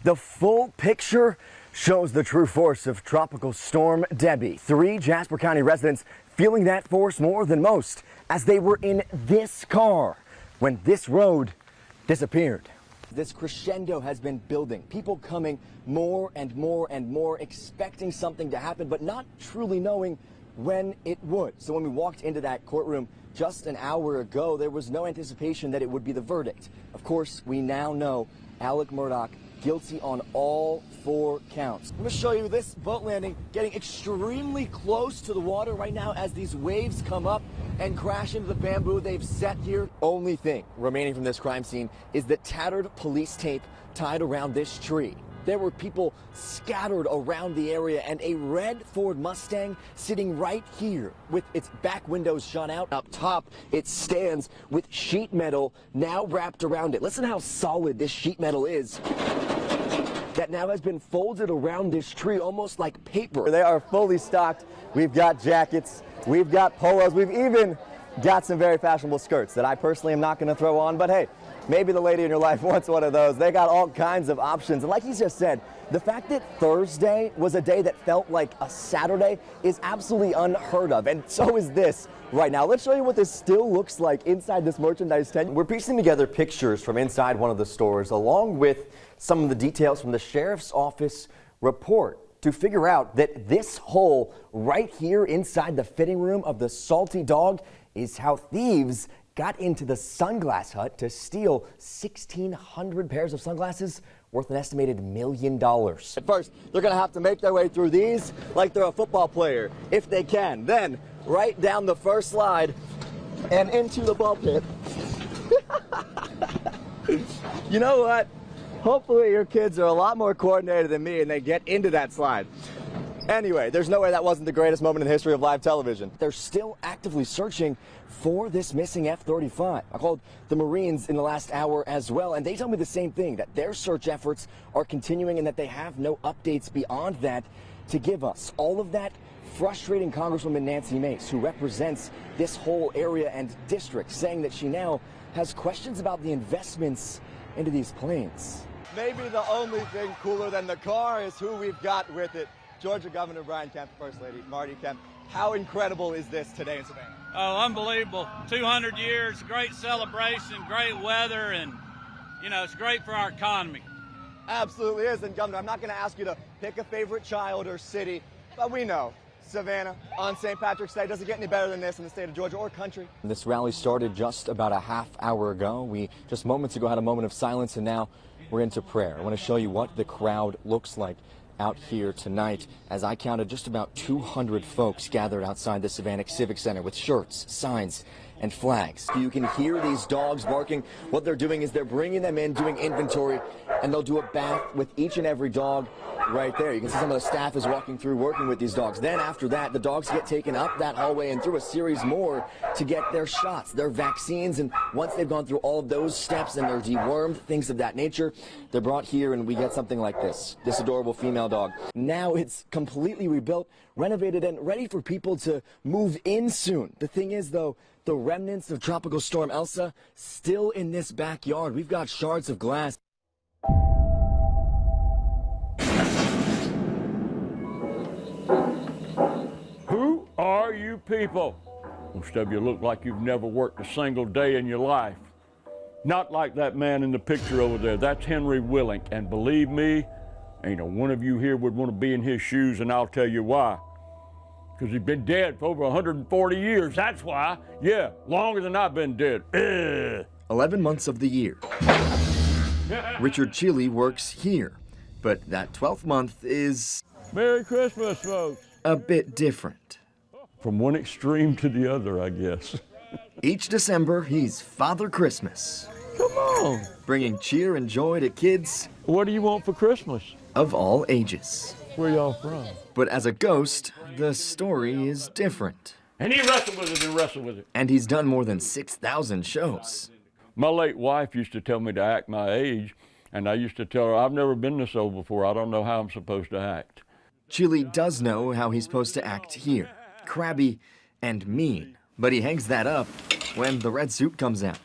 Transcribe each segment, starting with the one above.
The full picture shows the true force of Tropical Storm Debbie. 3 Jasper County residents feeling that force more than most as they were in this car when this road disappeared. This crescendo has been building. People coming more and more and more, expecting something to happen, but not truly knowing when it would. So when we walked into that courtroom just an hour ago, there was no anticipation that it would be the verdict. Of course, we now know Alec Murdaugh guilty on all 4 counts. I'm going to show you this boat landing getting extremely close to the water right now as these waves come up and crash into the bamboo they've set here. Only thing remaining from this crime scene is the tattered police tape tied around this tree. There were people scattered around the area and a red Ford Mustang sitting right here with its back windows shut out. Up top, it stands with sheet metal now wrapped around it. Listen how solid this sheet metal is. That now has been folded around this tree almost like paper. They are fully stocked. We've got jackets, we've got polos, we've even got some very fashionable skirts that I personally am not going to throw on, but hey, maybe the lady in your life wants one of those. They got all kinds of options. And like he just said, the fact that Thursday was a day that felt like a Saturday is absolutely unheard of. And so is this right now. Let's show you what this still looks like inside this merchandise tent. We're piecing together pictures from inside one of the stores along with some of the details from the sheriff's office report to figure out that this hole right here inside the fitting room of the Salty Dog is how thieves got into the sunglass hut to steal 1,600 pairs of sunglasses worth an estimated $1 million. At first, they're going to have to make their way through these like they're a football player, if they can. Then, right down the first slide and into the ball pit. You know what? Hopefully your kids are a lot more coordinated than me and they get into that slide. Anyway, there's no way that wasn't the greatest moment in the history of live television. They're still actively searching for this missing F-35. I called the Marines in the last hour as well, and they tell me the same thing, that their search efforts are continuing and that they have no updates beyond that to give us. All of that frustrating Congresswoman Nancy Mace, who represents this whole area and district, saying that she now has questions about the investments into these planes. Maybe the only thing cooler than the car is who we've got with it. Georgia Governor Brian Kemp, First Lady Marty Kemp. How incredible is this today in Savannah? Oh, unbelievable. 200 years, great celebration, great weather, and, you know, it's great for our economy. Absolutely is. And Governor, I'm not going to ask you to pick a favorite child or city, but we know Savannah on St. Patrick's Day doesn't get any better than this in the state of Georgia or country. This rally started just about a half hour ago. We just moments ago had a moment of silence, and now we're into prayer. I want to show you what the crowd looks like out here tonight. As I counted, just about 200 folks gathered outside the Savannah Civic Center with shirts, signs, and flags. You can hear these dogs barking. What they're doing is they're bringing them in, doing inventory, and they'll do a bath with each and every dog right there. You can see some of the staff is walking through working with these dogs. Then after that, the dogs get taken up that hallway and through a series more to get their shots, their vaccines, and once they've gone through all of those steps and they're dewormed, things of that nature, they're brought here and we get something like this adorable female dog. Now it's completely rebuilt, renovated, and ready for people to move in soon. The thing is, though, the remnants of Tropical Storm Elsa still in this backyard. We've got shards of glass. Who are you people? Most of you look like you've never worked a single day in your life. Not like that man in the picture over there. That's Henry Willink, and believe me, ain't a one of you here would want to be in his shoes, and I'll tell you why. Because he's been dead for over 140 years, that's why. Yeah, longer than I've been dead. 11 months of the year. Richard Chile works here, but that 12th month is Merry Christmas, folks. a bit different. From one extreme to the other, I guess. Each December, he's Father Christmas, Come on. bringing cheer and joy to kids What do you want for Christmas? of all ages. Where y'all from? But as a ghost, the story is different. And he wrestled with it and wrestled with it. And he's done more than 6,000 shows. My late wife used to tell me to act my age, and I used to tell her, I've never been this old before. I don't know how I'm supposed to act. Chile does know how he's supposed to act here. Crabby and mean. But he hangs that up when the red suit comes out.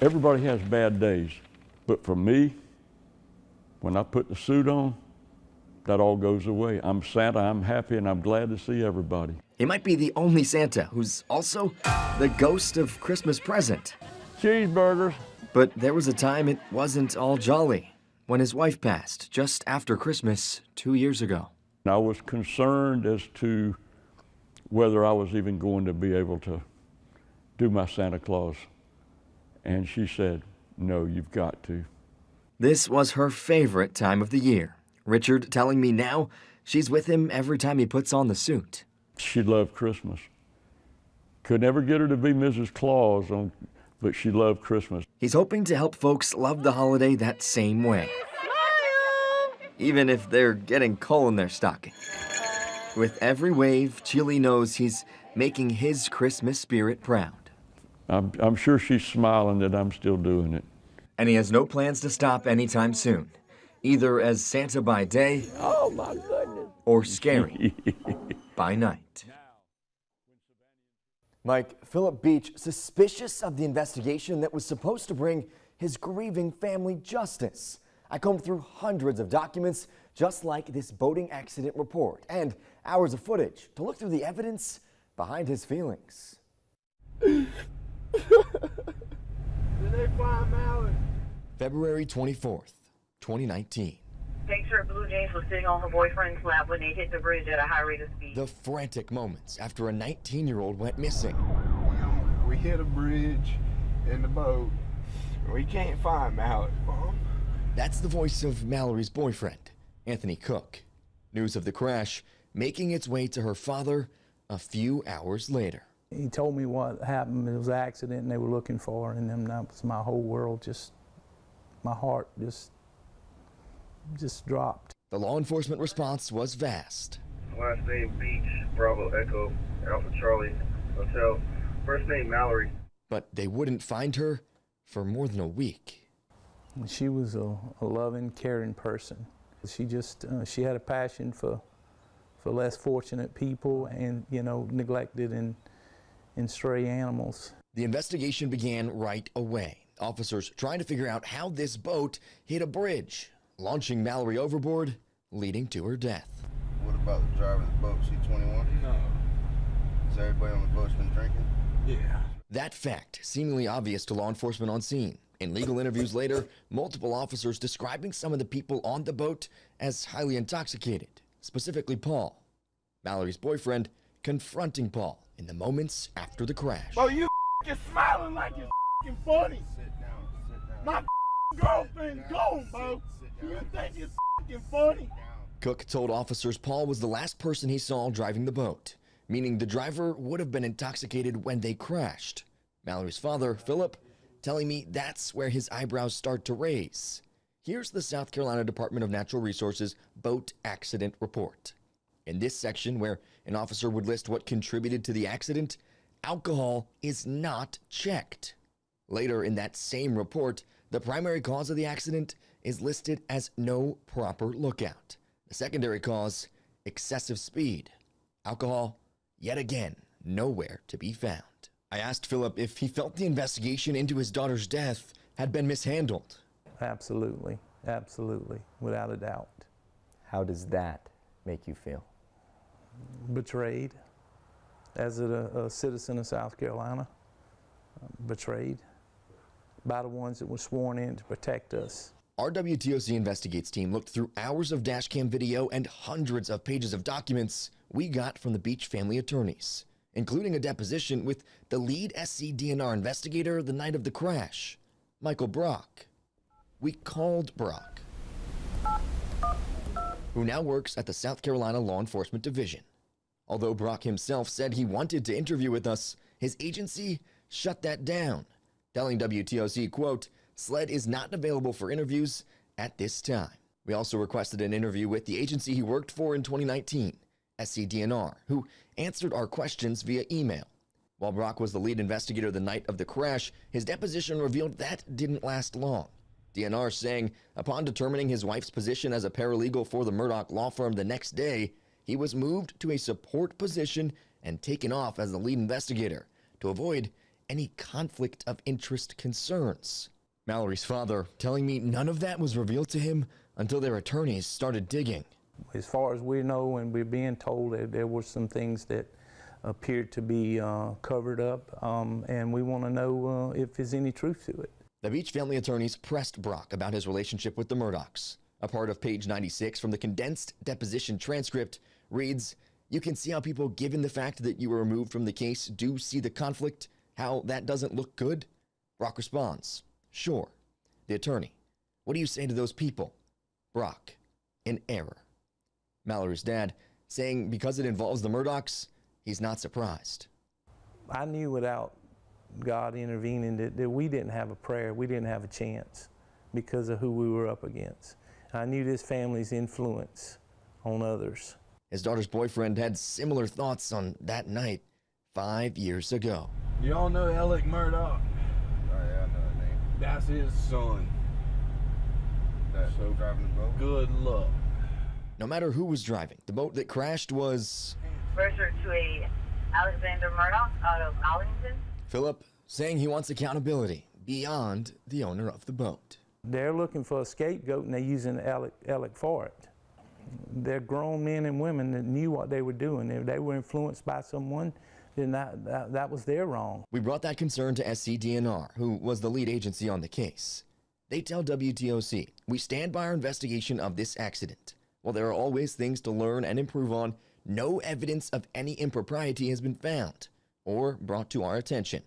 Everybody has bad days, but for me, when I put the suit on, that all goes away. I'm Santa, I'm happy, and I'm glad to see everybody. He might be the only Santa who's also the ghost of Christmas present. Cheeseburgers. But there was a time it wasn't all jolly when his wife passed just after Christmas 2 years ago. I was concerned as to whether I was even going to be able to do my Santa Claus. And she said, no, you've got to. This was her favorite time of the year. Richard telling me now she's with him every time he puts on the suit. She loved Christmas. Could never get her to be Mrs. Claus, but she loved Christmas. He's hoping to help folks love the holiday that same way, even if they're getting coal in their stocking. With every wave, Chili knows he's making his Christmas spirit proud. I'm sure she's smiling that I'm still doing it. And he has no plans to stop anytime soon, either as Santa by day, oh my goodness, or scary by night. Mike, Philip Beach suspicious of the investigation that was supposed to bring his grieving family justice. I combed through hundreds of documents just like this boating accident report and hours of footage to look through the evidence behind his feelings. Did they find Mallory? February 24th, 2019. Picture of Blue Jays was sitting on her boyfriend's lap when they hit the bridge at a high rate of speed. The frantic moments after a 19-year-old went missing. We hit a bridge in the boat. We can't find Mallory, Mom. That's the voice of Mallory's boyfriend, Anthony Cook. News of the crash making its way to her father a few hours later. He told me what happened. It was an accident and they were looking for her, and then that was my whole world my heart just dropped. The law enforcement response was vast. Last name Beach, Bravo Echo, Alpha Charlie, Hotel. First name Mallory. But they wouldn't find her for more than a week. She was a loving, caring person. She had a passion for less fortunate people and, neglected and stray animals. The investigation began right away. Officers trying to figure out how this boat hit a bridge, launching Mallory overboard, leading to her death. What about the driver of the boat? She 21? No. Has everybody on the boat's been drinking? Yeah. That fact seemingly obvious to law enforcement on scene. In legal interviews later, multiple officers describing some of the people on the boat as highly intoxicated, specifically Paul, Mallory's boyfriend, confronting Paul in the moments after the crash. Bro, you just smiling like it's funny. Sit down. My girlfriend gone, bro. You think it's funny? Cook told officers Paul was the last person he saw driving the boat, meaning the driver would have been intoxicated when they crashed. Mallory's father, Philip, telling me that's where his eyebrows start to raise. Here's the South Carolina Department of Natural Resources boat accident report. In this section, where an officer would list what contributed to the accident, alcohol is not checked. Later in that same report, the primary cause of the accident is listed as no proper lookout. The secondary cause, excessive speed. Alcohol, yet again, nowhere to be found. I asked Philip if he felt the investigation into his daughter's death had been mishandled. Absolutely, without a doubt. How does that make you feel? Betrayed as a citizen of South Carolina, betrayed by the ones that were sworn in to protect us. Our WTOC Investigates team looked through hours of dashcam video and hundreds of pages of documents we got from the Beach family attorneys, including a deposition with the lead SCDNR investigator the night of the crash, Michael Brock. We called Brock, who now works at the South Carolina Law Enforcement Division. Although Brock himself said he wanted to interview with us, his agency shut that down, telling WTOC, quote, SLED is not available for interviews at this time. We also requested an interview with the agency he worked for in 2019, SCDNR, who answered our questions via email. While Brock was the lead investigator the night of the crash, his deposition revealed that didn't last long. DNR saying, upon determining his wife's position as a paralegal for the Murdoch law firm the next day, he was moved to a support position and taken off as the lead investigator to avoid any conflict of interest concerns. Mallory's father telling me none of that was revealed to him until their attorneys started digging. As far as we know, and we're being told that there were some things that appeared to be covered up, and we want to know if there's any truth to it. The Beach family attorneys pressed Brock about his relationship with the Murdochs. A part of page 96 from the condensed deposition transcript reads, "You can see how people, given the fact that you were removed from the case, do see the conflict, how that doesn't look good?" Brock responds, "Sure." The attorney, "What do you say to those people?" Brock, "In error." Mallory's dad saying because it involves the Murdochs, he's not surprised. I knew without God intervening that we didn't have a prayer, we didn't have a chance because of who we were up against. I knew this family's influence on others. His daughter's boyfriend had similar thoughts on that night 5 years ago. Y'all know Alec Murdoch? Oh yeah, I know that name. That's his son. That's So driving the boat. good luck. No matter who was driving, the boat that crashed was Registered to a Alexander Murdoch out of Arlington. Philip, saying he wants accountability beyond the owner of the boat. They're looking for a scapegoat and they're using Alec for it. They're grown men and women that knew what they were doing. If they were influenced by someone, then that was their wrong. We brought that concern to SCDNR, who was the lead agency on the case. They tell WTOC, "We stand by our investigation of this accident. While there are always things to learn and improve on, no evidence of any impropriety has been found or brought to our attention.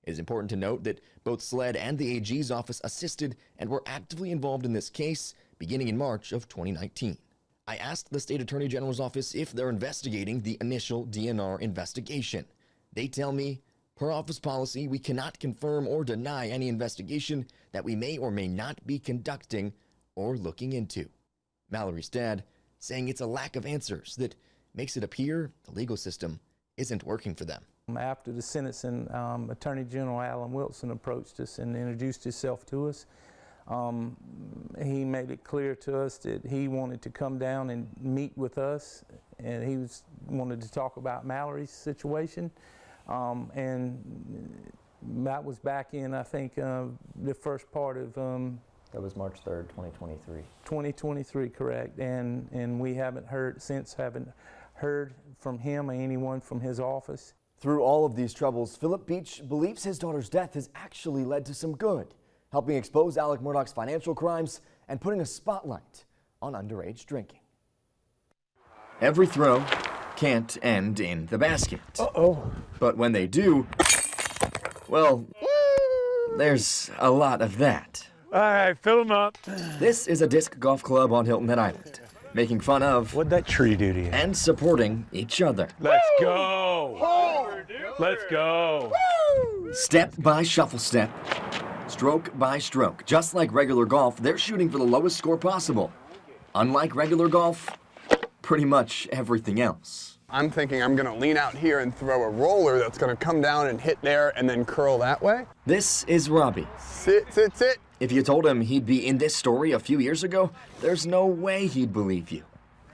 It is important to note that both SLED and the AG's office assisted and were actively involved in this case beginning in March of 2019. I asked the State Attorney General's office if they're investigating the initial DNR investigation. They tell me, per office policy, we cannot confirm or deny any investigation that we may or may not be conducting or looking into." Mallory's dad saying it's a lack of answers that makes it appear the legal system isn't working for them. After the sentencing, Attorney General Alan Wilson approached us and introduced himself to us. He made it clear to us that he wanted to come down and meet with us, and he wanted to talk about Mallory's situation. And that was back in, I think, the first part of That was March 3rd, 2023. 2023, correct. And we haven't heard from him or anyone from his office. Through all of these troubles, Philip Beach believes his daughter's death has actually led to some good, helping expose Alec Murdoch's financial crimes and putting a spotlight on underage drinking. Every throw can't end in the basket. Uh-oh. But when they do, well, there's a lot of that. All right, fill them up. This is a disc golf club on Hilton Head Island, making fun of What'd that tree do to you? and supporting each other. Let's go. Let's go. Step by shuffle step, stroke by stroke. Just like regular golf, they're shooting for the lowest score possible. Unlike regular golf, pretty much everything else. I'm thinking I'm gonna lean out here and throw a roller that's gonna come down and hit there and then curl that way. This is Robbie. Sit, sit, sit. If you told him he'd be in this story a few years ago, there's no way he'd believe you.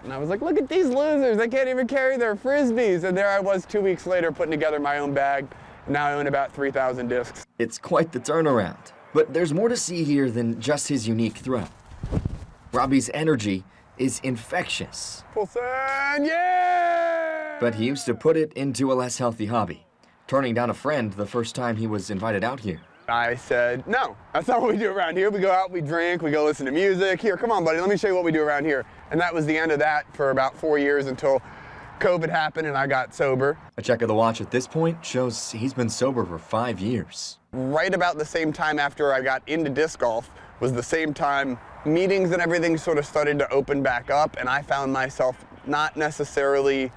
And I was like, look at these losers, they can't even carry their Frisbees. And there I was 2 weeks later putting together my own bag. Now I own about 3,000 discs. It's quite the turnaround. But there's more to see here than just his unique throw. Robbie's energy is infectious. Pulsan, yeah! But he used to put it into a less healthy hobby, turning down a friend the first time he was invited out here. I said, no, that's not what we do around here. We go out, we drink, we go listen to music. Here, come on, buddy, let me show you what we do around here. And that was the end of that for about 4 years until COVID happened and I got sober. A check of the watch at this point shows he's been sober for 5 years. Right about the same time after I got into disc golf was the same time meetings and everything sort of started to open back up, and I found myself not necessarily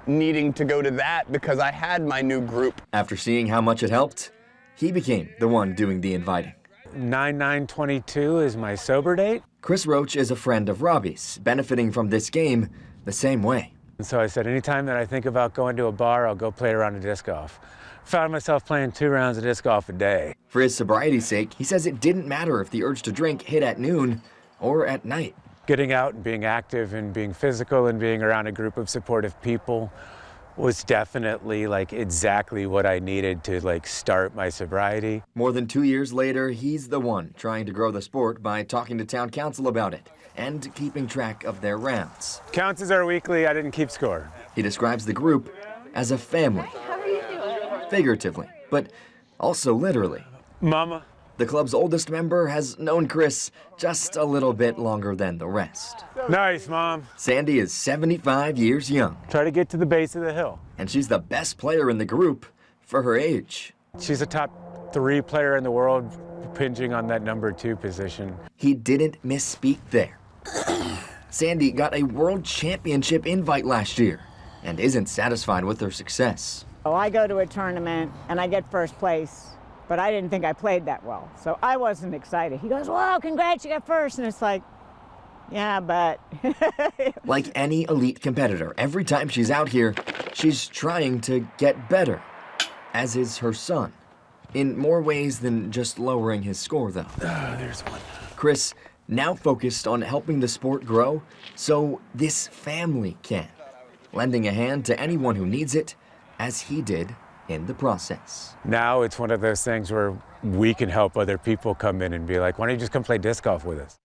needing to go to that because I had my new group. After seeing how much it helped, he became the one doing the inviting. 9/9/22 is my sober date. Chris Roach is a friend of Robbie's, benefiting from this game the same way. And so I said, anytime that I think about going to a bar, I'll go play a round of disc golf. Found myself playing 2 rounds of disc golf a day. For his sobriety's sake, he says it didn't matter if the urge to drink hit at noon or at night. Getting out and being active and being physical and being around a group of supportive people was definitely like exactly what I needed to like start my sobriety. More than 2 years later, he's the one trying to grow the sport by talking to town council about it and keeping track of their rounds. Counts as our weekly, I didn't keep score. He describes the group as a family. How are you doing? Figuratively, but also literally. Mama. The club's oldest member has known Chris just a little bit longer than the rest. Nice, Mom. Sandy is 75 years young. Try to get to the base of the hill. And she's the best player in the group for her age. She's a top 3 player in the world, pinging on that number 2 position. He didn't misspeak there. Sandy got a world championship invite last year and isn't satisfied with her success. Oh, I go to a tournament and I get first place, but I didn't think I played that well, so I wasn't excited. He goes, "Wow, congrats, you got first," and it's like, yeah, but... Like any elite competitor, every time she's out here, she's trying to get better, as is her son. In more ways than just lowering his score, though. There's one. Chris, now focused on helping the sport grow, so this family can, lending a hand to anyone who needs it, as he did in the process. Now it's one of those things where we can help other people come in and be like, why don't you just come play disc golf with us?